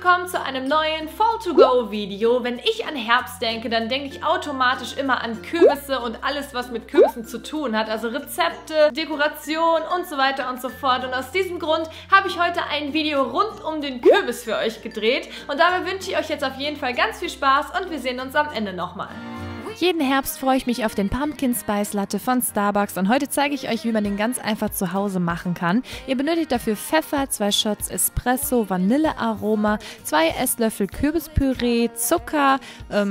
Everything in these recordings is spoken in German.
willkommen zu einem neuen Fall-to-Go-Video. Wenn ich an Herbst denke, dann denke ich automatisch immer an Kürbisse und alles, was mit Kürbissen zu tun hat. Also Rezepte, Dekoration und so weiter und so fort. Und aus diesem Grund habe ich heute ein Video rund um den Kürbis für euch gedreht. Und dabei wünsche ich euch jetzt auf jeden Fall ganz viel Spaß und wir sehen uns am Ende nochmal. Jeden Herbst freue ich mich auf den Pumpkin Spice Latte von Starbucks und heute zeige ich euch, wie man den ganz einfach zu Hause machen kann. Ihr benötigt dafür Pfeffer, 2 Shots Espresso, Vanillearoma, 2 Esslöffel Kürbispüree, Zucker,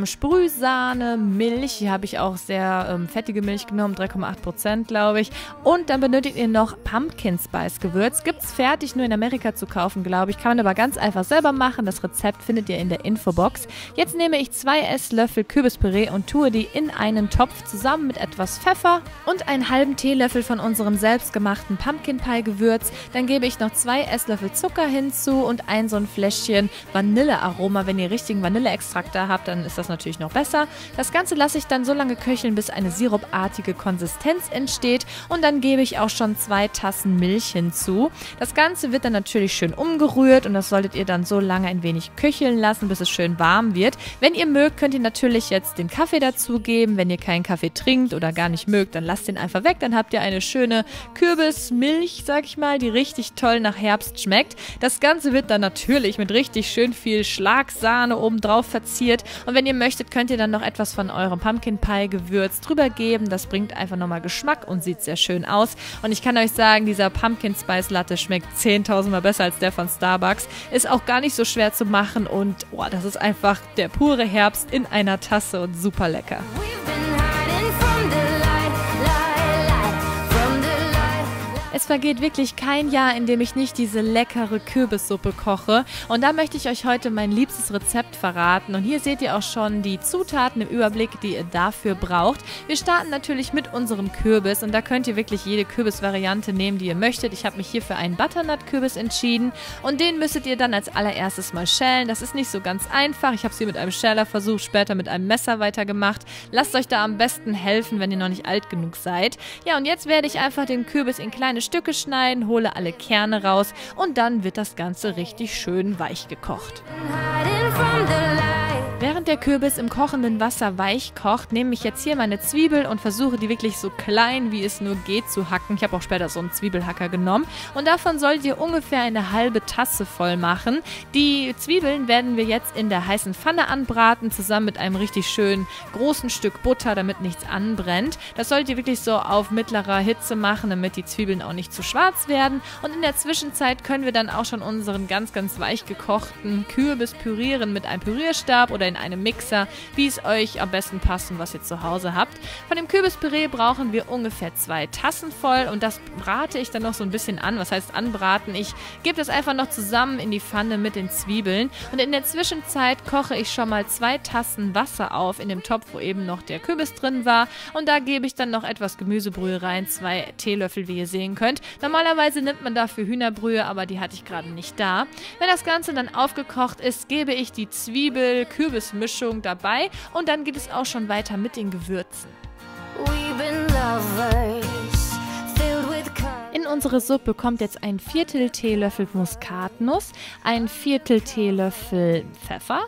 Sprühsahne, Milch. Hier habe ich auch sehr fettige Milch genommen, 3,8% glaube ich. Und dann benötigt ihr noch Pumpkin Spice Gewürz. Gibt es fertig nur in Amerika zu kaufen, glaube ich. Kann man aber ganz einfach selber machen. Das Rezept findet ihr in der Infobox. Jetzt nehme ich 2 Esslöffel Kürbispüree und tue die in einen Topf zusammen mit etwas Pfeffer und einen halben Teelöffel von unserem selbstgemachten Pumpkin Pie Gewürz. Dann gebe ich noch 2 Esslöffel Zucker hinzu und so ein Fläschchen Vanillearoma. Wenn ihr richtigen Vanilleextrakt da habt, dann ist das natürlich noch besser. Das Ganze lasse ich dann so lange köcheln, bis eine sirupartige Konsistenz entsteht und dann gebe ich auch schon 2 Tassen Milch hinzu. Das Ganze wird dann natürlich schön umgerührt und das solltet ihr dann so lange ein wenig köcheln lassen, bis es schön warm wird. Wenn ihr mögt, könnt ihr natürlich jetzt den Kaffee dazu geben. Wenn ihr keinen Kaffee trinkt oder gar nicht mögt, dann lasst den einfach weg. Dann habt ihr eine schöne Kürbismilch, sag ich mal, die richtig toll nach Herbst schmeckt. Das Ganze wird dann natürlich mit richtig schön viel Schlagsahne obendrauf verziert. Und wenn ihr möchtet, könnt ihr dann noch etwas von eurem Pumpkin Pie Gewürz drüber geben. Das bringt einfach nochmal Geschmack und sieht sehr schön aus. Und ich kann euch sagen, dieser Pumpkin Spice Latte schmeckt 10.000 Mal besser als der von Starbucks. Ist auch gar nicht so schwer zu machen und das ist einfach der pure Herbst in einer Tasse und super lecker. Es vergeht wirklich kein Jahr, in dem ich nicht diese leckere Kürbissuppe koche. Und da möchte ich euch heute mein liebstes Rezept verraten. Und hier seht ihr auch schon die Zutaten im Überblick, die ihr dafür braucht. Wir starten natürlich mit unserem Kürbis. Und da könnt ihr wirklich jede Kürbisvariante nehmen, die ihr möchtet. Ich habe mich hier für einen Butternut-Kürbis entschieden. Und den müsstet ihr dann als allererstes mal schälen. Das ist nicht so ganz einfach. Ich habe es hier mit einem Schäler versucht, später mit einem Messer weitergemacht. Lasst euch da am besten helfen, wenn ihr noch nicht alt genug seid. Ja, und jetzt werde ich einfach den Kürbis in kleine Stücke schneiden, hole alle Kerne raus und dann wird das Ganze richtig schön weich gekocht. Während der Kürbis im kochenden Wasser weich kocht, nehme ich jetzt hier meine Zwiebel und versuche die wirklich so klein wie es nur geht zu hacken. Ich habe auch später so einen Zwiebelhacker genommen und davon solltet ihr ungefähr eine halbe Tasse voll machen. Die Zwiebeln werden wir jetzt in der heißen Pfanne anbraten, zusammen mit einem richtig schönen großen Stück Butter, damit nichts anbrennt. Das solltet ihr wirklich so auf mittlerer Hitze machen, damit die Zwiebeln auch nicht zu schwarz werden. Und in der Zwischenzeit können wir dann auch schon unseren ganz, ganz weich gekochten Kürbis pürieren mit einem Pürierstab oder in einem Mixer, wie es euch am besten passt und was ihr zu Hause habt. Von dem Kürbispüree brauchen wir ungefähr 2 Tassen voll und das brate ich dann noch so ein bisschen an. Was heißt anbraten? Ich gebe das einfach noch zusammen in die Pfanne mit den Zwiebeln und in der Zwischenzeit koche ich schon mal 2 Tassen Wasser auf in dem Topf, wo eben noch der Kürbis drin war und da gebe ich dann noch etwas Gemüsebrühe rein, 2 Teelöffel, wie ihr sehen könnt. Normalerweise nimmt man dafür Hühnerbrühe, aber die hatte ich gerade nicht da. Wenn das Ganze dann aufgekocht ist, gebe ich die Zwiebel-Kürbis-Mischung dabei und dann geht es auch schon weiter mit den Gewürzen. In unsere Suppe kommt jetzt ein 1/4 Teelöffel Muskatnuss, ein 1/4 Teelöffel Pfeffer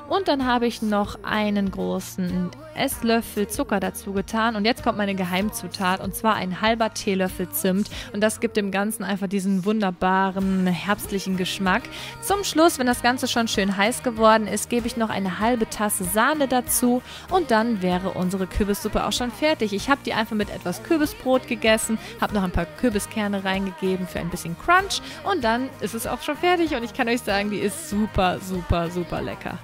und dann habe ich noch einen großen Esslöffel Zucker dazu getan und jetzt kommt meine Geheimzutat und zwar ein halber Teelöffel Zimt und das gibt dem Ganzen einfach diesen wunderbaren herbstlichen Geschmack. Zum Schluss, wenn das Ganze schon schön heiß geworden ist, gebe ich noch eine halbe Tasse Sahne dazu und dann wäre unsere Kürbissuppe auch schon fertig. Ich habe die einfach mit etwas Kürbisbrot gegessen, habe noch ein paar Kürbiskerne reingegeben für ein bisschen Crunch und dann ist es auch schon fertig und ich kann euch sagen, die ist super, super, super lecker.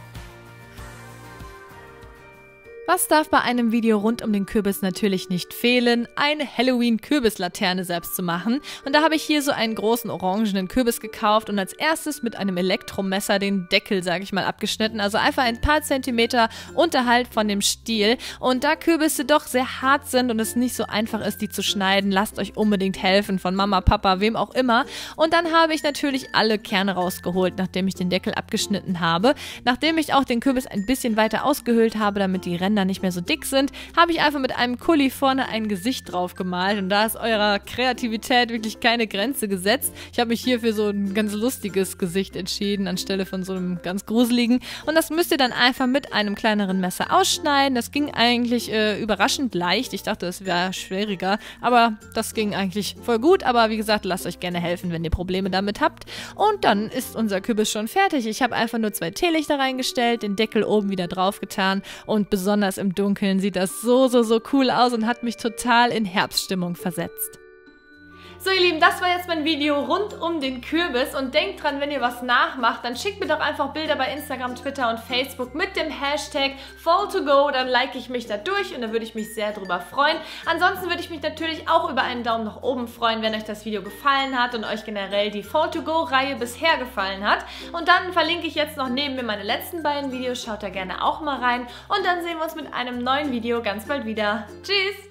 Was darf bei einem Video rund um den Kürbis natürlich nicht fehlen? Eine Halloween-Kürbislaterne selbst zu machen. Und da habe ich hier so einen großen orangenen Kürbis gekauft und als erstes mit einem Elektromesser den Deckel, sage ich mal, abgeschnitten. Also einfach ein paar Zentimeter unterhalb von dem Stiel. Und da Kürbisse doch sehr hart sind und es nicht so einfach ist, die zu schneiden, lasst euch unbedingt helfen von Mama, Papa, wem auch immer. Und dann habe ich natürlich alle Kerne rausgeholt, nachdem ich den Deckel abgeschnitten habe. Nachdem ich auch den Kürbis ein bisschen weiter ausgehöhlt habe, damit die Ränder Kinder nicht mehr so dick sind, habe ich einfach mit einem Kuli vorne ein Gesicht drauf gemalt und da ist eurer Kreativität wirklich keine Grenze gesetzt. Ich habe mich hier für so ein ganz lustiges Gesicht entschieden, anstelle von so einem ganz gruseligen. Und das müsst ihr dann einfach mit einem kleineren Messer ausschneiden. Das ging eigentlich überraschend leicht. Ich dachte, es wäre schwieriger, aber das ging eigentlich voll gut. Aber wie gesagt, lasst euch gerne helfen, wenn ihr Probleme damit habt. Und dann ist unser Kürbis schon fertig. Ich habe einfach nur 2 Teelichter reingestellt, den Deckel oben wieder drauf getan und besonders im Dunkeln sieht das so cool aus und hat mich total in Herbststimmung versetzt. So ihr Lieben, das war jetzt mein Video rund um den Kürbis und denkt dran, wenn ihr was nachmacht, dann schickt mir doch einfach Bilder bei Instagram, Twitter und Facebook mit dem Hashtag Fall2Go, dann like ich mich da durch und da würde ich mich sehr drüber freuen. Ansonsten würde ich mich natürlich auch über einen Daumen nach oben freuen, wenn euch das Video gefallen hat und euch generell die Fall2Go-Reihe bisher gefallen hat. Und dann verlinke ich jetzt noch neben mir meine letzten beiden Videos, schaut da gerne auch mal rein und dann sehen wir uns mit einem neuen Video ganz bald wieder. Tschüss!